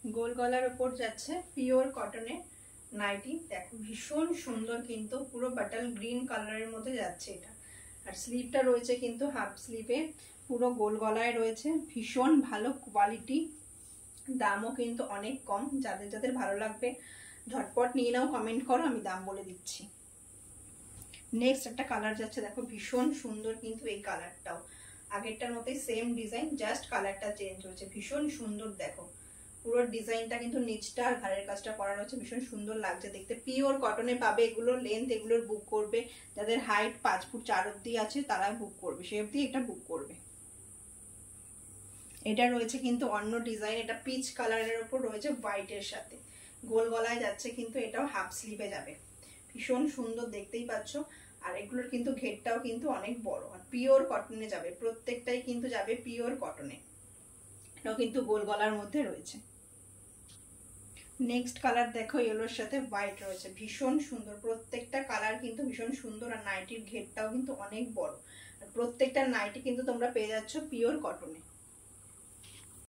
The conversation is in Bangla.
গোল গলার উপর যাচ্ছে পিওর কটনের নাইটি। দেখো ভীষণ সুন্দর, কিন্তু পুরো বাটল গ্রিন কালারের মধ্যে যাচ্ছে এটা। আর স্লিভটা রয়েছে কিন্তু হাফ স্লিভে, পুরো গোল গলায় রয়েছে, ভীষণ ভালো কোয়ালিটি, দামও কিন্তু অনেক কম। যাদের যাদের ভালো লাগবে ঝটপট নিয়ে নাও, কমেন্ট করো, আমি দাম বলে দিচ্ছি। নেক্সট একটা কালার যাচ্ছে, দেখো ভীষণ সুন্দর কিন্তু এই কালারটাও, আগেরটার মতোই সেম ডিজাইন, জাস্ট কালারটা চেঞ্জ হয়েছে। ভীষণ সুন্দর, দেখো পুরো ডিজাইনটা কিন্তু নিচটা আর ঘাড়ের কাজটা করা রয়েছে, ভীষণ সুন্দর লাগছে দেখতে। পিওর কটনে পাবে এগুলো, লেন্থ এগুলোর বুক করবে যাদের হাইট 5 ফুট 4 অব্দি আছে তারা বুক করবে, সে অব্দি এটা বুক করবে। এটা রয়েছে কিন্তু অন্য ডিজাইন, এটা পিচ কালারের উপর রয়েছে হোয়াইটের সাথে, গোল গলায় যাচ্ছে, কিন্তু এটাও হাফ স্লিভে যাবে। ভীষণ সুন্দর, দেখতেই পাচ্ছ। আর এগুলোর কিন্তু ঘেরটাও কিন্তু অনেক বড়, আর পিওর কটনে যাবে, প্রত্যেকটাই কিন্তু যাবে পিওর কটনে। এটাও কিন্তু গোল গলার মধ্যে রয়েছে। নেক্সট কালার দেখো, ইয়েলোর সাথে হোয়াইট রয়েছে, ভীষণ সুন্দর, প্রত্যেকটা কালার কিন্তু ভীষণ সুন্দর। আর নাইটির ঘেরটাও কিন্তু অনেক বড়, আর প্রত্যেকটা নাইটি কিন্তু তোমরা পেয়ে যাচ্ছ পিওর কটনে।